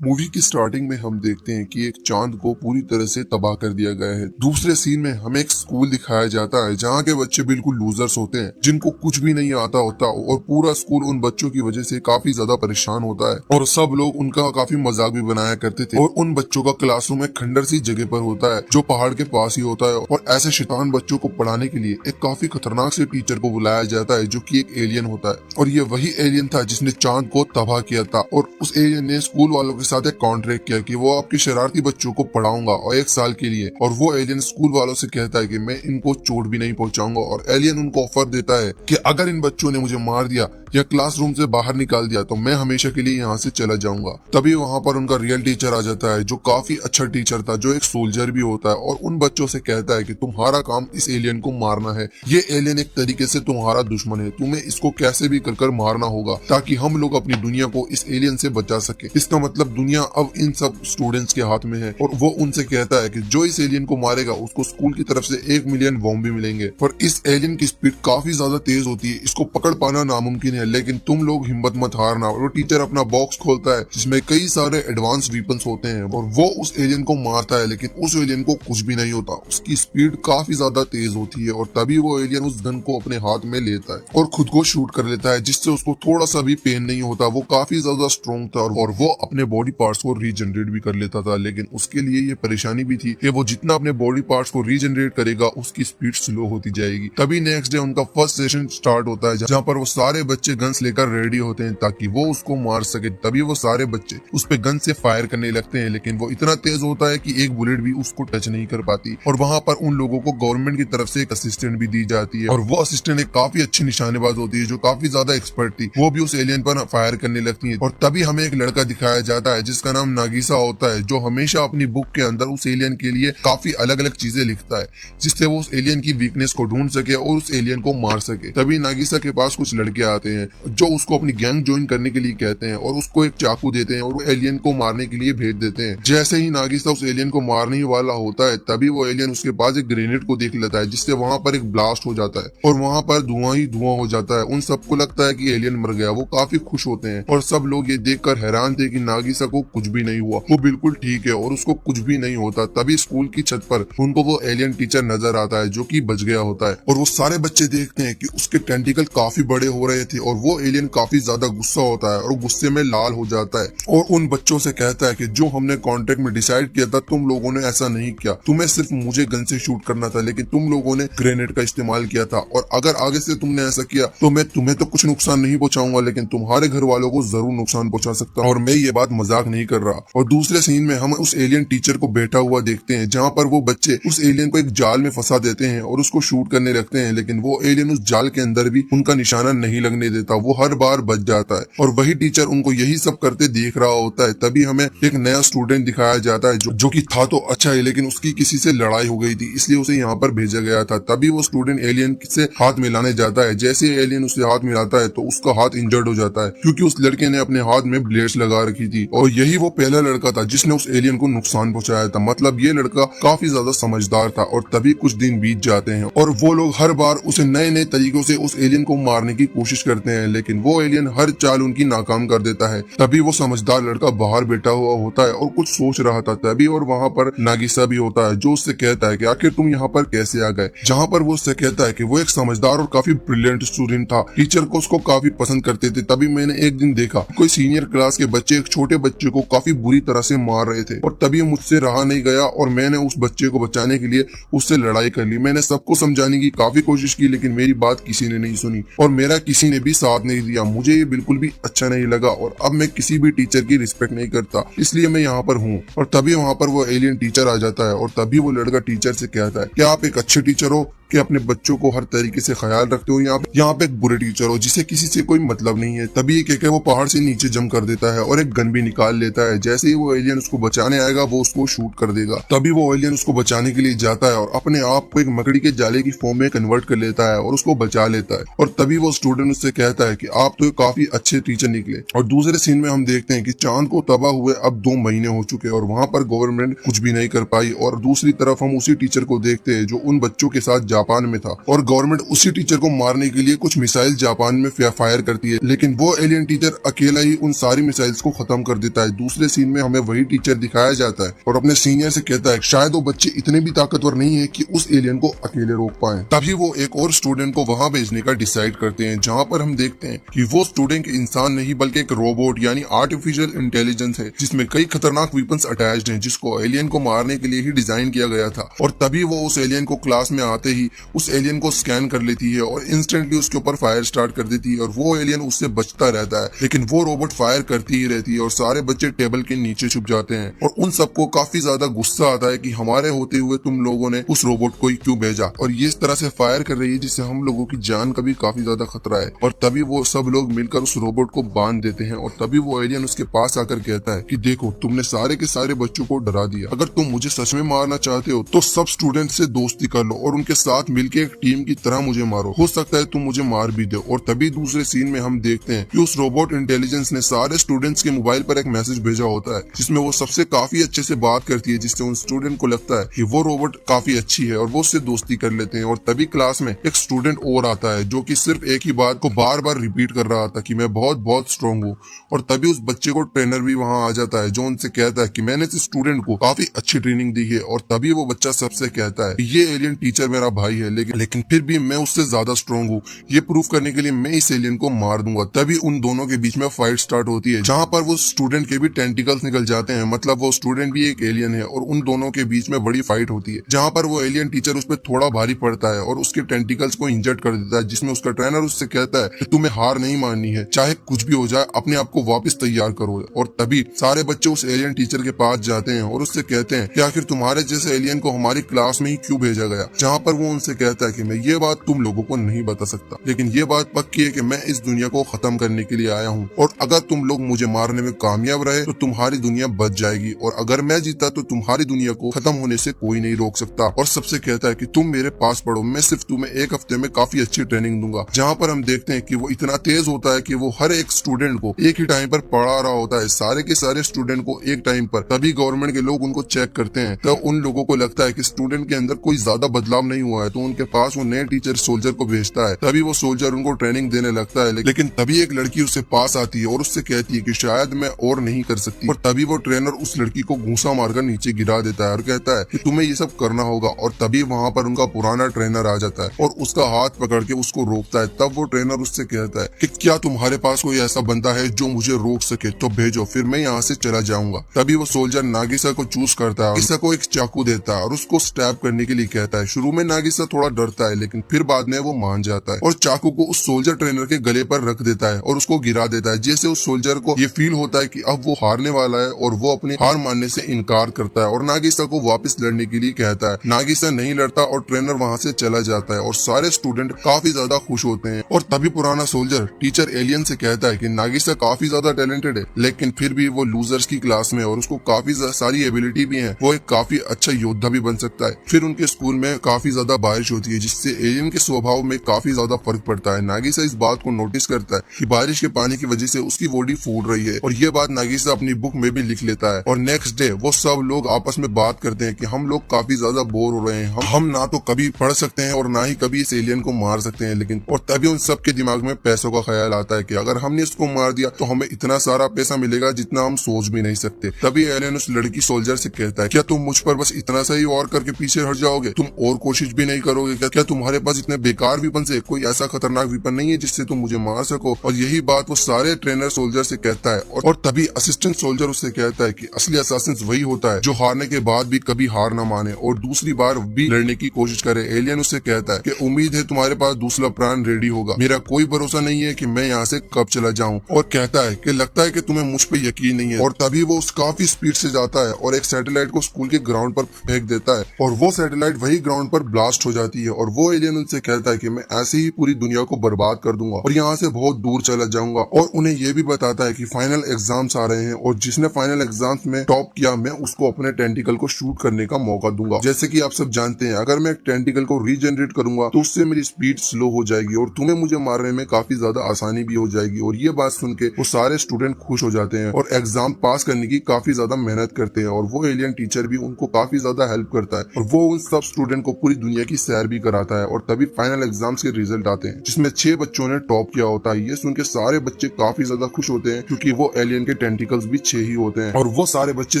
Movie की starting में हम देखते हैं कि एक चांद को पूरी तरह से तबाह कर दिया गया है। दूसरे सीन में हमें एक स्कूल दिखाया जाता है जहाँ के बच्चे बिल्कुल लूजर्स होते हैं, जिनको कुछ भी नहीं आता होता और पूरा स्कूल उन बच्चों की वजह से काफी ज्यादा परेशान होता है और सब लोग उनका काफी मजाक भी बनाया करते थे। और उन बच्चों का क्लासरूम एक खंडर सी जगह पर होता है जो पहाड़ के पास ही होता है और ऐसे शैतान बच्चों को पढ़ाने के लिए एक काफी खतरनाक से टीचर को बुलाया जाता है जो कि एक एलियन होता है। और ये वही एलियन था जिसने चांद को तबाह किया था और उस एलियन ने स्कूल वालों के साथ एक कॉन्ट्रैक्ट किया कि वो आपके शरारती बच्चों को पढ़ाऊंगा और 1 साल के लिए। और वो एलियन स्कूल वालों से कहता है कि मैं इनको चोट भी नहीं पहुंचाऊंगा और एलियन उनको ऑफर देता है कि अगर इन बच्चों ने मुझे मार दिया या क्लासरूम से बाहर निकाल दिया तो मैं हमेशा के लिए यहाँ से चला जाऊंगा। तभी वहां पर उनका रियल टीचर आ जाता है जो काफी अच्छा टीचर था, जो एक सोल्जर भी होता है और उन बच्चों से कहता है कि तुम्हारा काम इस एलियन को मारना है। ये एलियन एक तरीके से तुम्हारा दुश्मन है, तुम्हें इसको कैसे भी कर मारना होगा ताकि हम लोग अपनी दुनिया को इस एलियन से बचा सके। इसका मतलब दुनिया अब इन सब स्टूडेंट्स के हाथ में है। और वो उनसे कहता है कि जो इस एलियन को मारेगा उसको स्कूल की तरफ से 1 मिलियन बॉम्ब भी मिलेंगे। पर इस एलियन की स्पीड काफी ज्यादा तेज होती है, इसको पकड़ पाना नामुमकिन है, लेकिन तुम लोग हिम्मत मत हारना। और वो टीचर अपना बॉक्स खोलता है जिसमें कई सारे एडवांस वीपन्स होते हैं और वो उस एलियन को मारता है, लेकिन उस एलियन को कुछ भी नहीं होता। उसकी स्पीड काफी ज्यादा तेज होती है और तभी वो एलियन उस गन को अपने हाथ में लेता है और खुद को शूट कर लेता है, जिससे उसको थोड़ा सा भी पेन नहीं होता। वो काफी ज्यादा स्ट्रॉन्ग था और वो अपने बॉडी पार्ट्स को रीजनरेट भी कर लेता था, लेकिन उसके लिए ये परेशानी भी थी कि वो जितना अपने बॉडी पार्ट्स को रीजनरेट करेगा उसकी स्पीड स्लो होती जाएगी। तभी नेक्स्ट डे उनका फर्स्ट सेशन स्टार्ट होता है जहाँ पर वो सारे बच्चे गन्स लेकर रेडी होते हैं ताकि वो उसको मार सके। तभी वो सारे बच्चे उस पे गन से फायर करने लगते हैं, लेकिन वो इतना तेज होता है कि एक बुलेट भी उसको टच नहीं कर पाती। और वहां पर उन लोगों को गवर्नमेंट की तरफ से एक असिस्टेंट भी दी जाती है और वो असिस्टेंट एक काफी अच्छी निशानेबाज होती है जो काफी ज्यादा एक्सपर्ट थी। वो भी उस एलियन पर फायर करने लगती है और तभी हमें एक लड़का दिखाया जाता है जिसका नाम नागिसा होता है, जो हमेशा अपनी बुक के अंदर उस एलियन के लिए काफी अलग अलग चीजें लिखता है जिससे वो उस एलियन की वीकनेस को ढूंढ सके और उस एलियन को मार सके। तभी नागिसा के पास कुछ लड़के आते हैं जो उसको अपनी गैंग ज्वाइन करने के लिए कहते हैं और उसको एक चाकू देते हैं और वो एलियन को मारने के लिए भेज देते हैं। जैसे ही नागिसा उस एलियन को मारने ही वाला होता है तभी वो एलियन उसके पास एक ग्रेनेड को देख लेता है जिससे वहां पर एक ब्लास्ट हो जाता है और वहां पर धुआं ही धुआं हो जाता है। उन सबको लगता है कि एलियन मर गया। वो काफी खुश होते हैं और सब लोग ये देखकर हैरान थे कि नागिसा को कुछ भी नहीं हुआ, वो बिल्कुल ठीक है और उसको कुछ भी नहीं होता। तभी स्कूल की छत पर उनको वो एलियन टीचर नजर आता है जो कि बच गया होता है और वो सारे बच्चे देखते हैं कि उसके टेंटिकल काफी बड़े हो रहे थे और वो एलियन काफी ज्यादा गुस्सा होता है और गुस्से में लाल हो जाता है और उन बच्चों से कहता है कि जो हमने कॉन्ट्रैक्ट में डिसाइड किया था तुम लोगों ने ऐसा नहीं किया, तुम्हें सिर्फ मुझे गन से शूट करना था, लेकिन तुम लोगों ने ग्रेनेड का इस्तेमाल किया था और अगर आगे से तुमने ऐसा किया तो मैं तुम्हें तो कुछ नुकसान नहीं पहुंचाऊंगा लेकिन तुम्हारे घर वालों को जरूर नुकसान पहुंचा सकता हूं। और मैं ये बात मजाक नहीं कर रहा। और दूसरे सीन में हम उस एलियन टीचर को बैठा हुआ देखते हैं जहां पर वो बच्चे उस एलियन को एक जाल में फंसा देते हैं और उसको शूट करने लगते हैं, लेकिन वो एलियन उस जाल के अंदर भी उनका निशाना नहीं लगने देता, वो हर बार बच जाता है और वही टीचर उनको यही सब करते देख रहा होता है। तभी हमें एक नया स्टूडेंट दिखाया जाता है जो कि था तो अच्छा है, लेकिन उसकी किसी से लड़ाई हो गई थी इसलिए उसे यहाँ पर भेजा गया था। तभी वो स्टूडेंट एलियन से हाथ मिलाने जाता है। जैसे एलियन उसे हाथ मिलाता है तो उसका हाथ इंजर्ड हो जाता है क्योंकि उस लड़के ने अपने हाथ में ब्लेड्स लगा रखी थी और यही वो पहला लड़का था जिसने उस एलियन को नुकसान पहुंचाया था। मतलब ये लड़का काफी ज्यादा समझदार था। और तभी कुछ दिन बीत जाते हैं और वो लोग हर बार उसे नए नए तरीकों से उस एलियन को मारने की कोशिश करते हैं, लेकिन वो एलियन हर चाल उनकी नाकाम कर देता है। तभी वो समझदार लड़का बाहर बैठा हुआ होता है और कुछ सोच रहा था। तभी और वहां पर नागिसा भी होता है जो उससे कहता है कि आखिर तुम यहाँ पर कैसे आ गए। जहाँ पर वो उससे कहता है कि वो एक समझदार और काफी ब्रिलियंट स्टूडेंट था, टीचर को उसको काफी पसंद करते थे। तभी मैंने एक दिन देखा कोई सीनियर क्लास के बच्चे एक छोटे बच्चे को काफी बुरी तरह से मार रहे थे और तभी मुझसे रहा नहीं गया और मैंने उस बच्चे को बचाने के लिए उससे लड़ाई कर ली। मैंने सबको समझाने की काफी कोशिश की लेकिन मेरी बात किसी ने नहीं सुनी और मेरा किसी ने भी साथ नहीं दिया। मुझे ये बिल्कुल भी अच्छा नहीं लगा और अब मैं किसी भी टीचर की रिस्पेक्ट नहीं करता, इसलिए मैं यहाँ पर हूँ। और तभी वहाँ पर वो एलियन टीचर आ जाता है और तभी वो लड़का टीचर से कहता है कि आप एक अच्छे टीचर हो कि अपने बच्चों को हर तरीके से ख्याल रखते हो, यहाँ पे एक बुरे टीचर हो जिसे किसी से कोई मतलब नहीं है। तभी ये कहकर वो पहाड़ से नीचे जंप कर देता है और एक गन भी निकाल लेता है। जैसे ही वो एलियन उसको बचाने आएगा वो उसको शूट कर देगा। तभी वो एलियन उसको बचाने के लिए जाता है और अपने आप को एक मकड़ी के जाले की फॉर्म में कन्वर्ट कर लेता है और उसको बचा लेता है। और तभी वो स्टूडेंट उससे कहता है कि आप तो काफी अच्छे टीचर निकले। और दूसरे सीन में हम देखते हैं कि चांद को तबाह हुए अब 2 महीने हो चुके और वहां पर गवर्नमेंट कुछ भी नहीं कर पाई। और दूसरी तरफ हम उसी टीचर को देखते हैं जो उन बच्चों के साथ जापान में था और गवर्नमेंट उसी टीचर को मारने के लिए कुछ मिसाइल जापान में फायर करती है, लेकिन वो एलियन टीचर अकेला ही उन सारी मिसाइल्स को खत्म कर देता है। दूसरे सीन में हमें वही टीचर दिखाया जाता है और अपने सीनियर से कहता है शायद वो बच्चे इतने भी ताकतवर नहीं है कि उस एलियन को अकेले रोक पाए। तभी वो एक और स्टूडेंट को वहां भेजने का डिसाइड करते हैं, जहां पर हम देखते हैं कि वो स्टूडेंट इंसान नहीं बल्कि एक रोबोट यानी आर्टिफिशियल इंटेलिजेंस है, जिसमें कई खतरनाक वेपन्स अटैच्ड हैं, जिसको एलियन को मारने के लिए ही डिजाइन किया गया था। और तभी वो उस एलियन को क्लास में आते ही उस एलियन को स्कैन कर लेती है और इंस्टेंटली उसके ऊपर फायर स्टार्ट कर देती है और वो एलियन उससे बचता रहता है, लेकिन वो रोबोट फायर करती ही रहती है और सारे बच्चे टेबल के नीचे छुप जाते हैं। और उन सबको काफी ज्यादा गुस्सा आता है कि हमारे होते हुए तुम लोगों ने उस रोबोट को ही क्यों भेजा, और ये इस तरह से फायर कर रही है जिससे हम लोगों की जान का भी काफी ज्यादा खतरा है। और तभी वो सब लोग मिलकर उस रोबोट को बांध देते हैं और तभी वो एलियन उसके पास आकर कहता है कि देखो तुमने सारे के सारे बच्चों को डरा दिया, अगर तुम मुझे सच में मारना चाहते हो तो सब स्टूडेंट से दोस्ती कर लो और उनके साथ मिलकर एक टीम की तरह मुझे मारो, हो सकता है तुम मुझे मार भी दो। और तभी दूसरे सीन में हम देखते हैं कि उस रोबोट इंटेलिजेंस ने सारे स्टूडेंट्स के मोबाइल पर एक मैसेज भेजा होता है, जिसमें वो सबसे काफी अच्छे से बात करती है, जिससे उन स्टूडेंट को लगता है कि वो रोबोट काफी अच्छी है और वो उससे दोस्ती कर लेते हैं। और तभी क्लास में एक स्टूडेंट और आता है जो कि सिर्फ एक ही बात को बार बार रिपीट कर रहा था कि मैं बहुत बहुत स्ट्रॉन्ग हूँ। और तभी उस बच्चे को ट्रेनर भी वहां आ जाता है जो उनसे कहता है कि मैंने इस स्टूडेंट को काफी अच्छी ट्रेनिंग दी है। और तभी वो बच्चा सबसे कहता है ये एलियन टीचर मेरा भाई है, लेकिन फिर भी मैं उससे ज्यादा स्ट्रॉन्ग हूँ, ये प्रूफ करने के लिए मैं इस एलियन को मार दूंगा। तभी उन दोनों के बीच में फाइट स्टार्ट होती है, जहाँ पर वो स्टूडेंट के भी टेंटिकल्स निकल जाते हैं, मतलब वो स्टूडेंट भी एक एलियन है। और उन दोनों के बीच में बड़ी फाइट होती है, जहाँ पर वो एलियन टीचर उस पर थोड़ा भारी पड़ता है और उसके टेंटिकल्स को इंजर्ड कर देता है, जिसमें उसका ट्रेनर उससे कहता है कि तुम्हें हार नहीं माननी है, चाहे कुछ भी हो जाए अपने आप को वापस तैयार करो। और तभी सारे बच्चे उस एलियन टीचर के पास जाते हैं और उससे कहते हैं कि आखिर तुम्हारे जैसे एलियन को हमारी क्लास में ही क्यों भेजा गया, जहाँ पर वो उनसे कहता है कि मैं ये बात तुम लोगों को नहीं बता सकता, लेकिन ये बात पक्की है कि मैं इस दुनिया को खत्म करने के लिए आया हूँ और अगर तुम लोग मुझे मारने में कामयाब रहे तो तुम्हारी दुनिया बच जाएगी, और अगर मैं जीता तो तुम्हारी दुनिया को खत्म होने से कोई नहीं रोक सकता। और सबसे कहता है कि तुम मेरे पास पढ़ो, मैं सिर्फ तुम्हें एक हफ्ते में काफी अच्छी ट्रेनिंग दूंगा। जहाँ पर हम देखते हैं कि वो इतना तेज होता है कि वो हर एक स्टूडेंट को एक ही टाइम पर पढ़ा रहा होता है, सारे के सारे स्टूडेंट को एक टाइम पर। तभी गवर्नमेंट के लोग उनको चेक करते हैं, तो उन लोगों को लगता है कि स्टूडेंट के अंदर कोई ज्यादा बदलाव नहीं हुआ है, तो उनके पास वो नए टीचर सोल्जर को भेजता है। तभी वो सोल्जर उनको ट्रेनिंग देने लगता है, लेकिन तभी एक लड़की उससे पास आती है और उससे कहती है कि शायद मैं और नहीं कर सकती। और तभी वो ट्रेनर उस लड़की को घूंसा मारकर नीचे गिरा देता है और कहता है कि तुम्हें ये सब करना होगा। और तभी वहां पर उनका पुराना ट्रेनर आ जाता है और उसका हाथ पकड़ के उसको रोकता है। तब वो ट्रेनर उससे कहता है कि क्या तुम्हारे पास कोई ऐसा बंदा है जो मुझे रोक सके, तो भेजो, फिर मैं यहाँ से चला जाऊंगा। तभी वो सोल्जर नागिसा को चूज करता है, नागिसा को एक चाकू देता है और उसको स्टैब करने के लिए कहता है। शुरू में नागिसा थोड़ा डरता है, लेकिन फिर बाद में वो मान जाता है और चाकू को उस सोल्जर ट्रेनर के गले पर रख देता है और उसको गिरा देता है। जैसे उस सोल्जर को ये फील होता है कि अब वो हारने वाला है और वो अपनी हार मानने से इनकार करता है और नागिसा को वापस लड़ने के लिए कहता है। नागिसा नहीं लड़ता और ट्रेनर वहाँ से चला जाता है और सारे स्टूडेंट काफी ज्यादा खुश होते हैं। और तभी पुराना सोल्जर टीचर एलियन से कहता है कि नागिसा काफी ज्यादा टैलेंटेड है, लेकिन फिर भी वो लूजर्स की क्लास में और उसको काफी सारी एबिलिटी भी है, वो एक काफी अच्छा योद्धा भी बन सकता है। फिर उनके स्कूल में काफी ज्यादा बारिश होती है, जिससे एलियन के स्वभाव में काफी ज्यादा फर्क पड़ता है। नागिसा इस बात को नोटिस करता है कि बारिश के पानी की वजह से उसकी बॉडी फूल रही है और ये बात नागिसा अपनी बुक में भी लिख लेता है। और नेक्स्ट डे वो सब लोग आपस में बात करते हैं कि हम लोग काफी ज्यादा बोर हो रहे हैं, हम ना तो कभी पढ़ सकते हैं और ना ही कभी इस एलियन को मार सकते हैं, लेकिन और तभी उन सब के दिमाग में पैसों का ख्याल आता है कि अगर हमने इसको मार दिया तो हमें इतना सारा पैसा मिलेगा जितना हम सोच भी नहीं सकते। तभी एलियन उस लड़की सोल्जर से कहता है, क्या तुम मुझ पर बस इतना सा ही और करके पीछे हट जाओगे, तुम और कोशिश भी नहीं करोगे क्या तुम्हारे पास इतने बेकार वीपन से कोई ऐसा खतरनाक वीपन नहीं है जिससे तुम मुझे मार सको। और यही बात वो सारे ट्रेनर सोल्जर से कहता है और तभी असिस्टेंट सोल्जर उससे कहता है कि असली असासिन वही होता है जो हारने के बाद भी कभी हार ना माने और दूसरी बार भी लड़ने की कोशिश करे। एलियन उससे कहता है कि उम्मीद है तुम्हारे पास दूसरा प्लान रेडी होगा, मेरा कोई भरोसा नहीं है कि मैं यहाँ से कब चला जाऊँ। और कहता है कि लगता है कि तुम्हें मुझ पे यकीन नहीं है। और तभी वो काफी स्पीड से जाता है और एक सैटेलाइट को स्कूल के ग्राउंड पर फेंक देता है और वो सैटेलाइट वही ग्राउंड पर ब्लास्ट हो जाती है। और वो एलियन उनसे कहता है कि मैं ऐसे ही पूरी दुनिया को बर्बाद कर दूंगा और यहाँ से बहुत दूर चला जाऊंगा। और उन्हें ये भी बताता है कि फाइनल एग्जाम्स आ रहे हैं और जिसने फाइनल एग्जाम्स में टॉप किया मैं उसको अपने टेंटिकल को शूट करने का मौका दूंगा। जैसे कि आप सब जानते हैं अगर मैं एक टेंटिकल को रीजनरेट करूंगा तो उससे मेरी स्पीड स्लो हो जाएगी और तुम्हें मुझे मारने में काफी ज्यादा आसानी भी हो जाएगी। और ये बात सुन के वो सारे स्टूडेंट खुश हो जाते हैं और एग्जाम पास करने की काफी ज्यादा मेहनत करते हैं और वो एलियन टीचर भी उनको काफी ज्यादा हेल्प करता है और वो उन सब स्टूडेंट को पूरी दुनिया की सैर भी कराता है और तभी फाइनल एग्जाम्स के रिजल्ट आते हैं जिसमें 6 बच्चों ने टॉप किया होता है। ये सुन के सारे बच्चे काफी ज्यादा खुश होते हैं क्योंकि वो एलियन के टेंटिकल्स भी 6 ही होते हैं और वो सारे बच्चे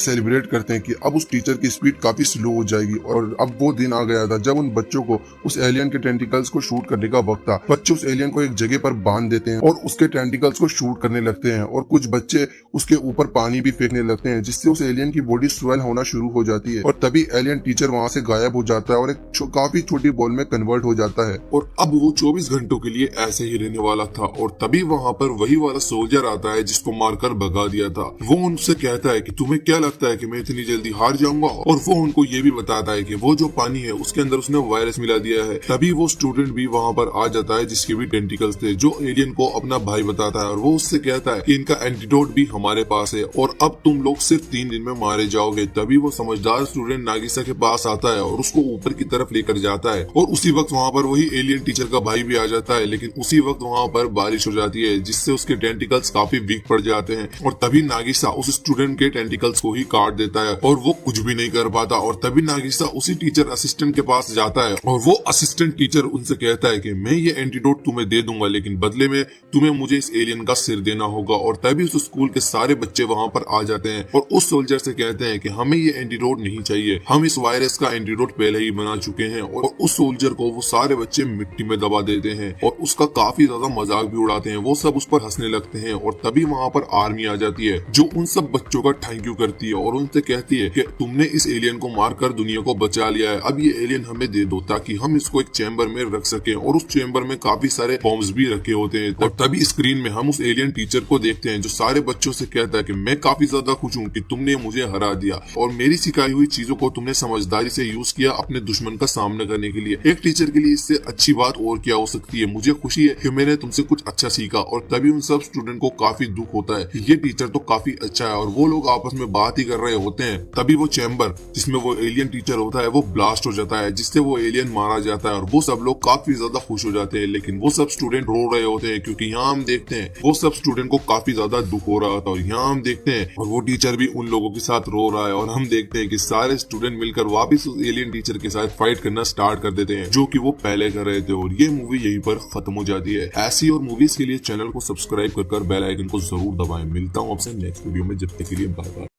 सेलिब्रेट करते हैं कि अब उस टीचर की स्पीड काफी स्लो हो जाएगी। और अब वो दिन आ गया था जब उन बच्चों को उस एलियन के टेंटिकल्स को शूट करने का वक्त था। बच्चे उस एलियन को एक जगह पर बांध देते हैं और उसके टेंटिकल्स को शूट करने लगते हैं और कुछ बच्चे उसके ऊपर पानी भी फेंकने लगते हैं जिससे उस एलियन की बॉडी स्वेल होना शुरू हो जाती है और तभी एलियन टीचर वहां से गायब हो जाता है और एक काफी छोटी बॉल में कन्वर्ट हो जाता है। और अब वो 24 घंटों के लिए ऐसे ही रहने वाला था और तभी वहां पर वही वाला सोल्जर आता है जिसको मारकर भगा दिया था। वो उनसे कहता है कि तुम्हें क्या लगता है कि मैं इतनी जल्दी हार जाऊंगा, और वो उनको ये भी बताता है कि वो जो पानी है उसके अंदर उसने वायरस मिला दिया है। तभी वो स्टूडेंट भी वहां पर आ जाता है जिसके भी टेंटिकल्स थे, जो एलियन को अपना भाई बताता है और वो उससे कहता है कि इनका एंटीडोट भी हमारे पास है और अब तुम लोग सिर्फ 3 दिन में मारे जाओगे। तभी वो समझदार स्टूडेंट नागिसा के पास आता है और उसको ऊपर की तरफ लेकर जाता है और उसी वक्त वहाँ पर वही एलियन टीचर का भाई भी आ जाता है। लेकिन उसी वक्त वहाँ पर बारिश हो जाती है जिससे उसके टेंटिकल्स काफी वीक पड़ जाते हैं और तभी नागिसा उस स्टूडेंट के टेंटिकल्स को ही काट देता है और वो कुछ भी नहीं कर पाता। और तभी नागिसा उसी टीचर असिस्टेंट के पास जाता है और वो असिस्टेंट टीचर उनसे कहता है कि मैं ये एंटीडोट तुम्हें दे दूंगा लेकिन बदले में तुम्हें मुझे इस एलियन का सिर देना होगा। और तभी उस स्कूल के सारे बच्चे वहाँ पर आ जाते हैं और उस सोल्जर से कहते हैं कि हमें ये एंटीडोट नहीं चाहिए, हम इस वायरस का एंटीडोट पहले ही बना चुके हैं। और उस सोल्जर को वो सारे बच्चे मिट्टी में दबा देते हैं और उसका काफी ज्यादा मजाक भी उड़ाते हैं। वो सब उस पर हंसने लगते हैं और तभी वहाँ पर आर्मी आ जाती है जो उन सब बच्चों का थैंक यू करती है और उनसे कहती है कि तुमने इस एलियन को मारकर दुनिया को बचा लिया है, अब ये एलियन हमें दे दो ताकि हम इसको एक चैम्बर में रख सकें। और उस चैम्बर में काफी सारे बॉम्ब्स भी रखे होते हैं। और तभी स्क्रीन में हम उस एलियन टीचर को देखते हैं जो सारे बच्चों से कहता है कि मैं काफी ज्यादा खुश हूँ कि तुमने मुझे हरा दिया और मेरी सिखाई हुई चीजों को तुमने समझदारी से यूज किया अपने दुश्मन का सामना करने के लिए। एक टीचर के लिए इससे अच्छी बात और क्या हो सकती है। मुझे खुशी है कि मैंने तुमसे कुछ अच्छा सीखा। और तभी उन सब स्टूडेंट को काफी दुख होता है कि ये टीचर तो काफी अच्छा है और वो लोग आपस में बात ही कर रहे होते हैं। तभी वो चैम्बर जिसमें वो एलियन टीचर होता है वो ब्लास्ट हो जाता है जिससे वो एलियन मारा जाता है और वो सब लोग काफी ज्यादा खुश हो जाते हैं। लेकिन वो सब स्टूडेंट रो रहे होते हैं क्योंकि यहाँ हम देखते हैं वो सब स्टूडेंट को काफी ज्यादा दुख हो रहा था। और यहाँ हम देखते हैं और वो टीचर भी उन लोगों के साथ रो रहा है और हम देखते हैं कि सारे स्टूडेंट मिलकर वापस उस एलियन टीचर के साथ फाइट करना स्टार्ट कर देते हैं जो कि वो पहले कर रहे थे। और ये मूवी यहीं पर खत्म हो जाती है। ऐसी और मूवीज के लिए चैनल को सब्सक्राइब कर बेल आइकन को जरूर दबाएं। मिलता हूँ आपसे नेक्स्ट वीडियो में, जब तक के लिए बाय बाय।